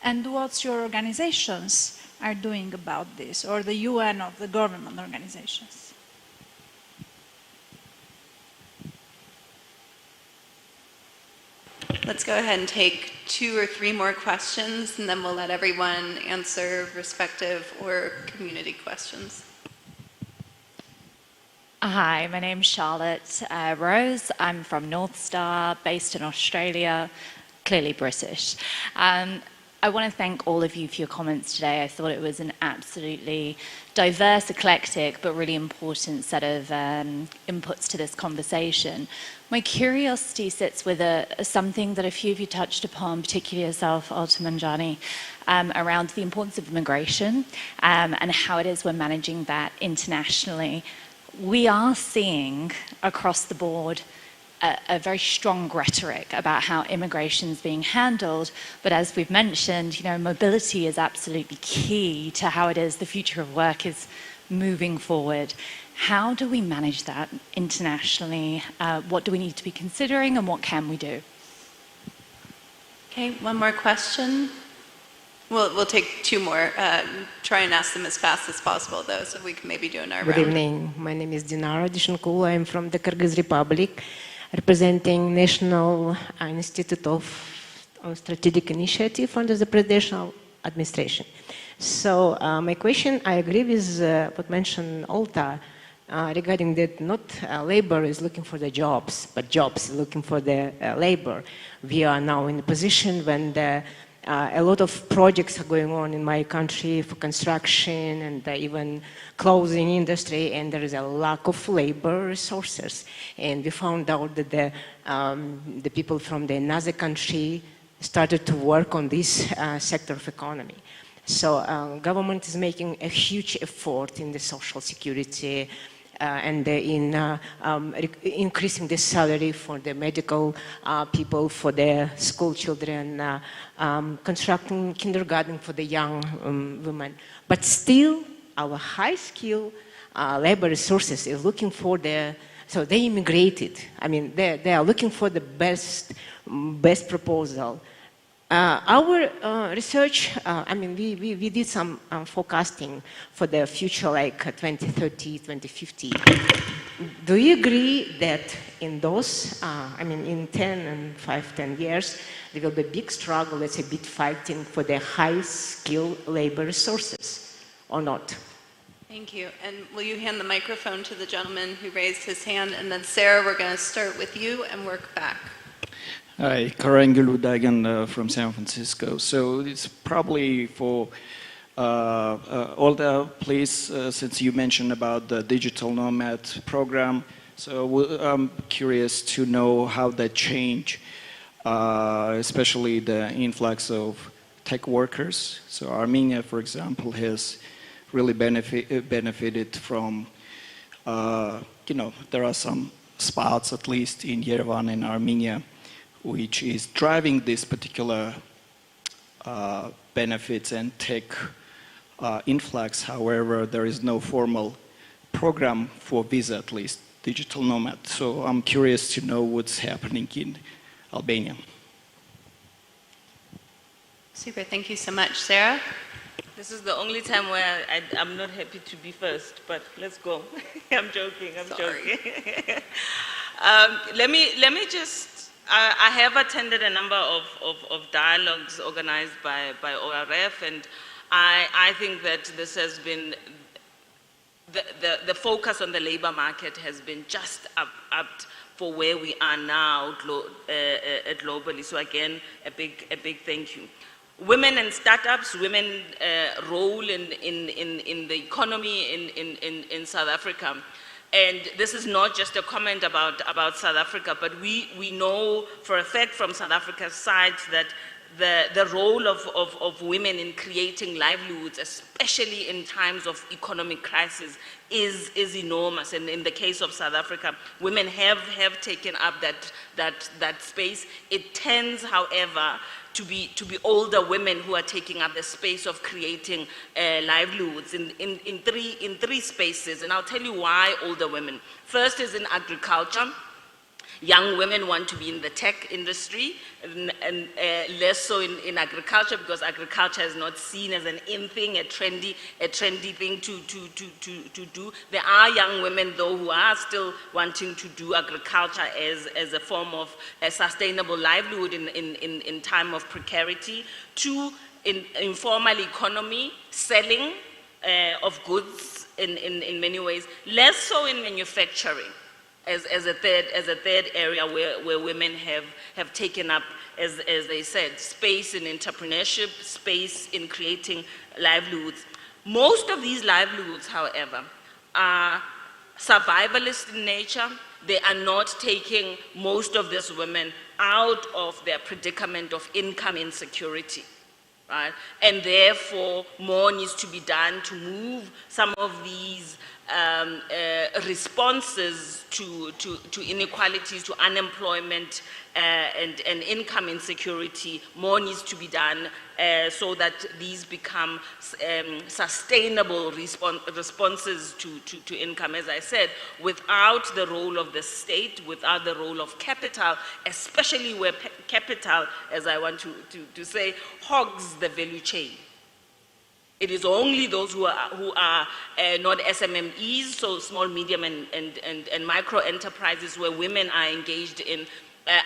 And what your organizations are doing about this, or the UN or the government organizations? Let's go ahead and take 2 or 3 more questions, and then we'll let everyone answer respective or community questions. Hi, my name's Charlotte Rose. I'm from North Star, based in Australia, clearly British. I want to thank all of you for your comments today. I thought it was an absolutely diverse, eclectic, but really important set of inputs to this conversation. My curiosity sits with something that a few of you touched upon, particularly yourself, Mkrtchyan, around the importance of immigration and how it is we're managing that internationally. We are seeing across the board a very strong rhetoric about how immigration is being handled, but as we've mentioned, you know, mobility is absolutely key to how it is the future of work is moving forward. How do we manage that internationally? What do we need to be considering, and what can we do? Okay, one more question. We'll take two more. Try and ask them as fast as possible, though, so we can maybe do another round. Good evening. My name is Dinara Dishankul. I'm from the Kyrgyz Republic, representing National Institute of Strategic Initiative under the presidential administration. So my question, I agree with what mentioned Olta regarding that not labor is looking for the jobs, but jobs are looking for the labor. We are now in a position when a lot of projects are going on in my country for construction and even clothing industry, and there is a lack of labor resources. And we found out that the people from another country started to work on this sector of economy. So government is making a huge effort in the social security and in increasing the salary for the medical people, for the school children, constructing kindergarten for the young women. But still, our high skill labor resources is looking for so they immigrated. I mean, they are looking for the best proposal. Our research, I mean, we did some forecasting for the future, like 2030, 2050. Do you agree that in those, I mean, in 10 years, there will be a big struggle, let's say, big fighting for the high-skilled labor resources, or not? Thank you. And will you hand the microphone to the gentleman who raised his hand? And then, Sarah, we're going to start with you and work back. Hi, Karangulu Dagan from San Francisco. So it's probably for Olta, please, since you mentioned about the digital nomad program. So I'm curious to know how that changed, especially the influx of tech workers. So Armenia, for example, has really benefited from, you know, there are some spots, at least in Yerevan and Armenia, which is driving this particular benefits and tech influx. However, there is no formal program for visa, at least digital nomad. So I'm curious to know what's happening in Albania. Super, thank you so much. Sarah? This is the only time where I'm not happy to be first, but let's go. I'm joking, joking. Let me just, I have attended a number of dialogues organized by ORF, and I think that this has been, the focus on the labor market has been just up for where we are now globally. So again, a big thank you. Women and startups, women role in the economy in South Africa. And this is not just a comment about South Africa, but we know for a fact from South Africa's side that the role of women in creating livelihoods, especially in times of economic crisis, is enormous. And in the case of South Africa, women have taken up that space. It tends, however, to be older women who are taking up the space of creating livelihoods in three spaces. And I'll tell you why older women. First is in agriculture. Young women want to be in the tech industry, and less so in agriculture, because agriculture is not seen as an in thing, a trendy thing to do. There are young women, though, who are still wanting to do agriculture as a form of a sustainable livelihood in time of precarity. Two, in informal economy, selling of goods in many ways, less so in manufacturing. As a third area where women have taken up, as they said, space in entrepreneurship, space in creating livelihoods. Most of these livelihoods, however, are survivalist in nature. They are not taking most of these women out of their predicament of income insecurity. Right? And therefore, more needs to be done to move some of these responses to inequalities, to unemployment and income insecurity. More needs to be done so that these become sustainable responses to income, as I said, without the role of the state, without the role of capital, especially where capital, as I want to say, hogs the value chain. It is only those who are not SMMEs, so small, medium, and micro enterprises where women are engaged in,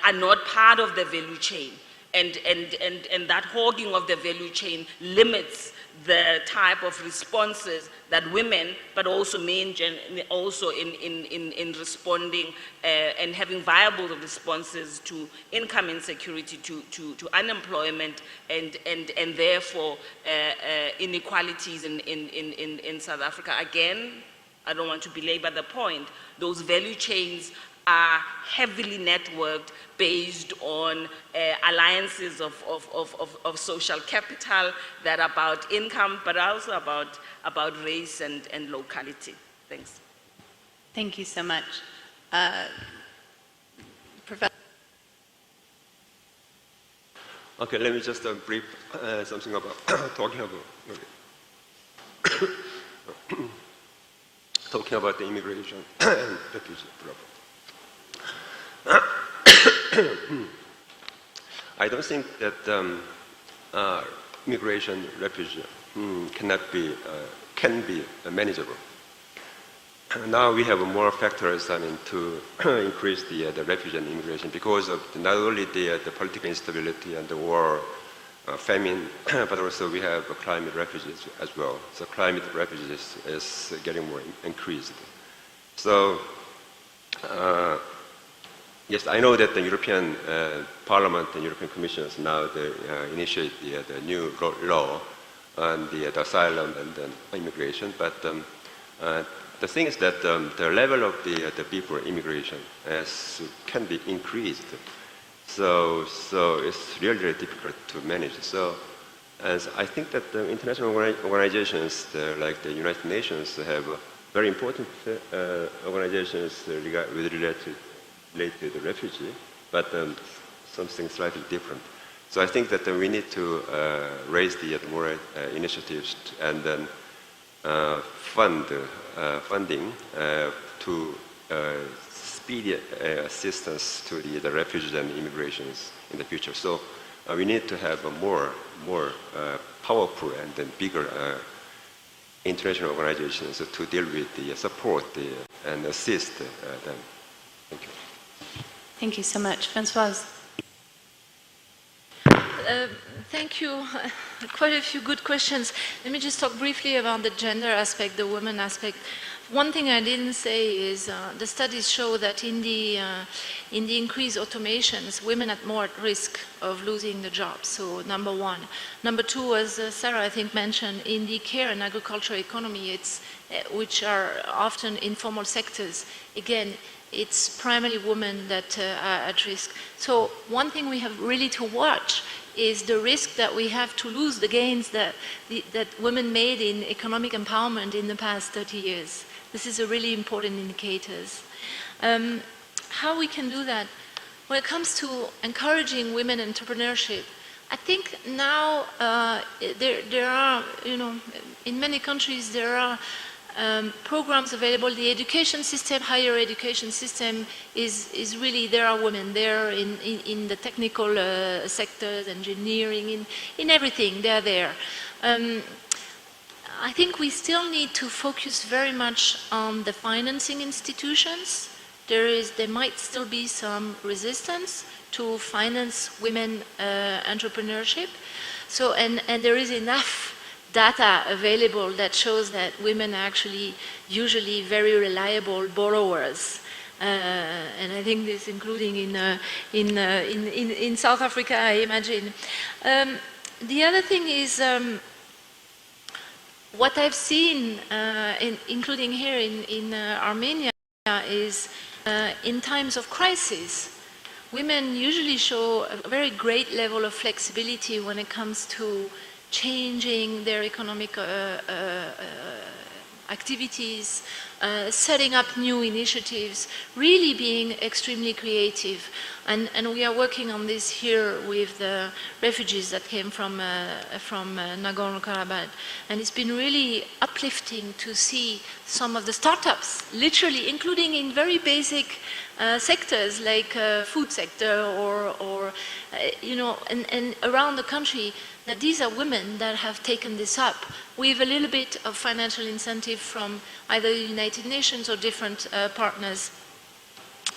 are not part of the value chain. And that hogging of the value chain limits the type of responses that women, but also men, also in responding and having viable responses to income insecurity, to unemployment, and therefore inequalities in South Africa. Again, I don't want to belabor the point. Those value chains are heavily networked based on alliances of social capital that are about income, but also about race and locality. Thanks. Thank you so much. Professor. Okay, let me just brief something about talking about the immigration and refugee problem. I don't think that immigration refugee can be manageable. Now we have more factors to increase the refugee and immigration because of not only the political instability and the war, famine, but also we have climate refugees as well. So climate refugees is getting more increased. So yes, I know that the European Parliament and European Commission now initiate the new law on the asylum and immigration, but the thing is that the level of the people immigration can be increased. So it's really, really difficult to manage. So as I think that the international organizations like the United Nations have very important organizations related to the refugee, but something slightly different. So I think that we need to raise the more initiatives and then funding to speedy assistance to the refugees and immigrations in the future. So we need to have a more powerful and then bigger international organizations to deal with the support and assist them. Thank you. Thank you so much. Françoise. Thank you. Quite a few good questions. Let me just talk briefly about the gender aspect, the women aspect. One thing I didn't say is the studies show that in the increased automations, women are more at risk of losing the job. So number one. Number two, as Sarah I think mentioned, in the care and agricultural economy, which are often informal sectors, again, it's primarily women that are at risk. So one thing we have really to watch is the risk that we have to lose the gains that women made in economic empowerment in the past 30 years. This is a really important indicator. How we can do that? When it comes to encouraging women entrepreneurship, I think now there are, in many countries there are programs available. The education system, higher education system is really, there are women there in the technical sectors, engineering, in everything, they're there. I think we still need to focus very much on the financing institutions. There might still be some resistance to finance women entrepreneurship. So, and there is enough data available that shows that women are actually usually very reliable borrowers. And I think this including in South Africa, I imagine. The other thing is what I've seen, including here in Armenia, is in times of crisis, women usually show a very great level of flexibility when it comes to changing their economic activities, setting up new initiatives, really being extremely creative. And we are working on this here with the refugees that came from Nagorno-Karabakh. And it's been really uplifting to see some of the startups, literally, including in very basic sectors like food sector or and around the country, that these are women that have taken this up with a little bit of financial incentive from either the United Nations or different partners.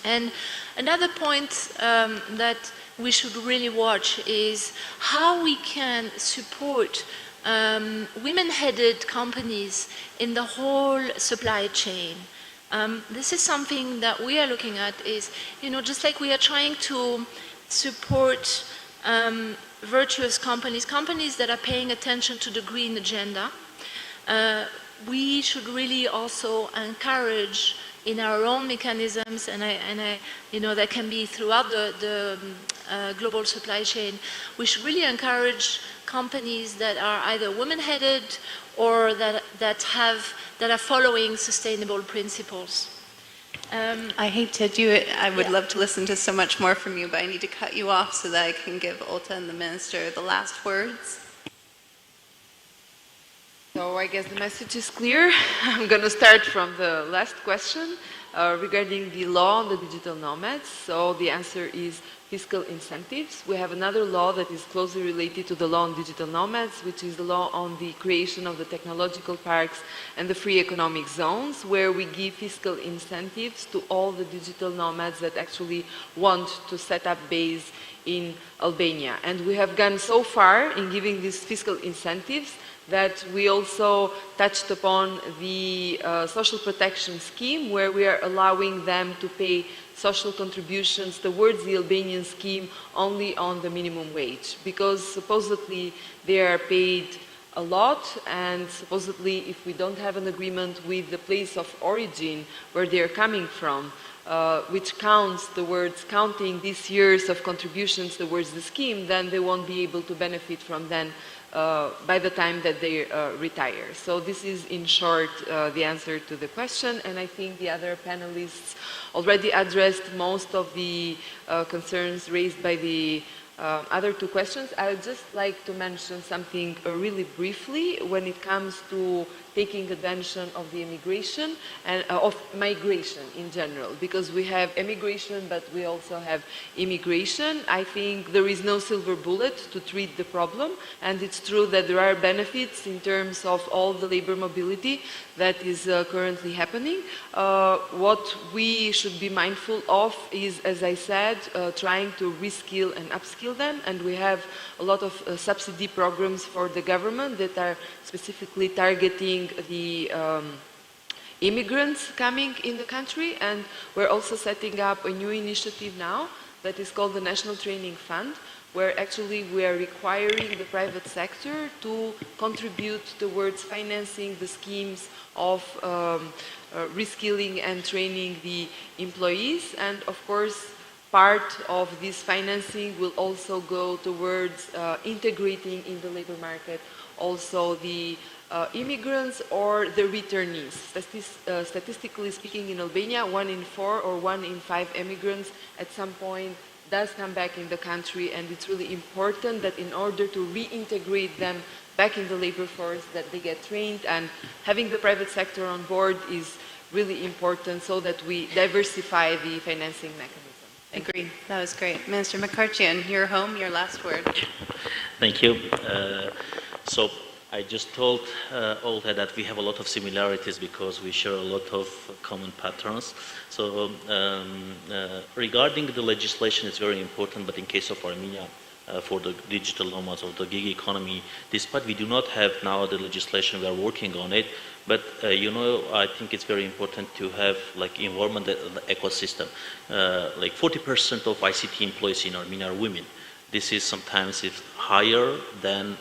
And another point that we should really watch is how we can support women-headed companies in the whole supply chain. This is something that we are looking at is, just like we are trying to support virtuous companies, companies that are paying attention to the green agenda, we should really also encourage in our own mechanisms, and that can be throughout the global supply chain, we should really encourage companies that are either women-headed or that are following sustainable principles. I hate to do it. I would love to listen to so much more from you, but I need to cut you off so that I can give Olta and the minister the last words. So I guess the message is clear. I'm going to start from the last question regarding the law on the digital nomads. So the answer is fiscal incentives. We have another law that is closely related to the law on digital nomads, which is the law on the creation of the technological parks and the free economic zones, where we give fiscal incentives to all the digital nomads that actually want to set up base in Albania. And we have gone so far in giving these fiscal incentives that we also touched upon the social protection scheme, where we are allowing them to pay social contributions towards the Albanian scheme only on the minimum wage, because supposedly they are paid a lot, and supposedly if we don't have an agreement with the place of origin where they are coming from, which counts towards counting these years of contributions towards the scheme, then they won't be able to benefit from them by the time that they retire. So this is, in short, the answer to the question, and I think the other panelists already addressed most of the concerns raised by the other two questions. I would just like to mention something really briefly when it comes to taking advantage of the immigration and of migration in general, because we have immigration but we also have immigration. I think there is no silver bullet to treat the problem, and it's true that there are benefits in terms of all the labor mobility that is currently happening. What we should be mindful of is, as I said, trying to reskill and upskill them, and we have a lot of subsidy programs for the government that are specifically targeting the immigrants coming in the country, and we're also setting up a new initiative now that is called the National Training Fund, where actually we are requiring the private sector to contribute towards financing the schemes of reskilling and training the employees. And of course, part of this financing will also go towards integrating in the labor market also the immigrants or the returnees. Statistically speaking, in Albania, 1 in 4 or 1 in 5 immigrants at some point does come back in the country, and it's really important that in order to reintegrate them back in the labor force, that they get trained, and having the private sector on board is really important so that we diversify the financing mechanism. Agreed. That was great. Minister Mkrtchyan, your home, your last word. Thank you. So I just told Olta that we have a lot of similarities because we share a lot of common patterns. So regarding the legislation, it's very important, but in case of Armenia, for the digital nomads or the gig economy, despite we do not have now the legislation, we are working on it, but I think it's very important to have like environment ecosystem. Like 40% of ICT employees in Armenia are women. This is sometimes it's higher than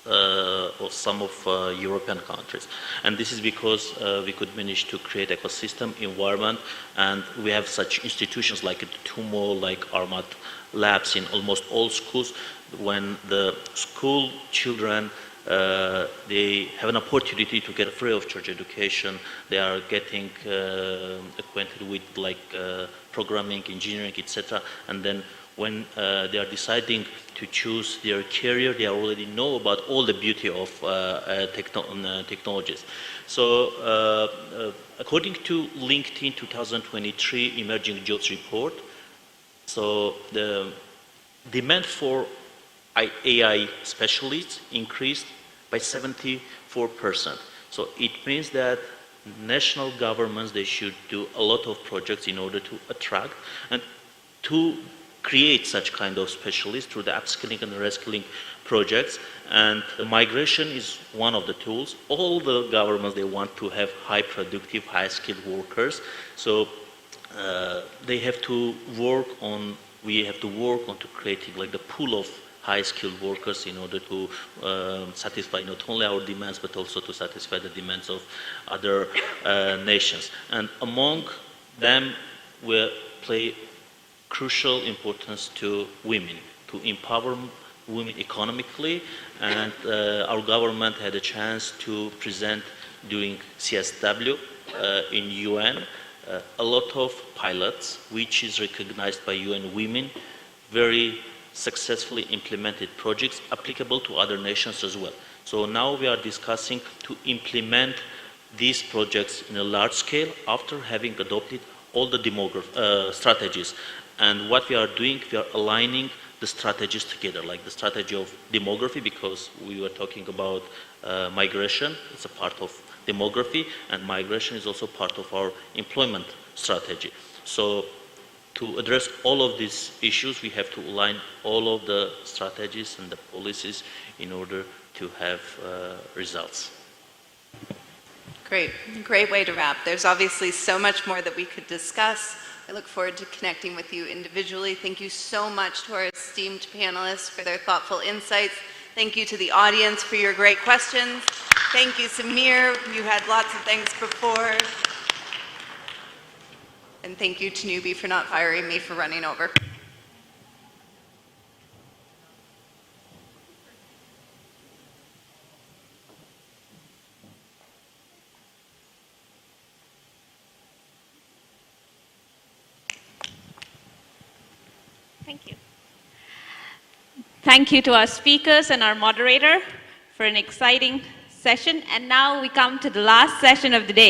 of some of European countries, and this is because we could manage to create ecosystem environment, and we have such institutions like TUMO, like Armat labs in almost all schools. When the school children they have an opportunity to get free of charge education. They are getting acquainted with like programming, engineering, etc. And then when they are deciding to choose their career, they already know about all the beauty of technologies. So according to LinkedIn 2023 Emerging Jobs Report, so the demand for AI specialists increased by 74%. So it means that national governments, they should do a lot of projects in order to attract and to create such kind of specialists through the upskilling and reskilling projects. And the migration is one of the tools. All the governments, they want to have high productive, high skilled workers. So they have to work on, we have to work on to creating like the pool of high skilled workers in order to satisfy not only our demands but also to satisfy the demands of other nations. And among them we play crucial importance to women, to empower women economically, and our government had a chance to present during CSW in UN a lot of pilots which is recognized by UN Women, very successfully implemented projects applicable to other nations as well. So now we are discussing to implement these projects in a large scale after having adopted all the strategies. And what we are doing, we are aligning the strategies together, like the strategy of demography, because we were talking about migration, it's a part of demography, and migration is also part of our employment strategy. So to address all of these issues, we have to align all of the strategies and the policies in order to have results. Great, great way to wrap. There's obviously so much more that we could discuss. I look forward to connecting with you individually. Thank you so much to our esteemed panelists for their thoughtful insights. Thank you to the audience for your great questions. Thank you, Samir. You had lots of things before. And thank you to Newbie for not firing me for running over. Thank you. Thank you to our speakers and our moderator for an exciting session. And now we come to the last session of the day.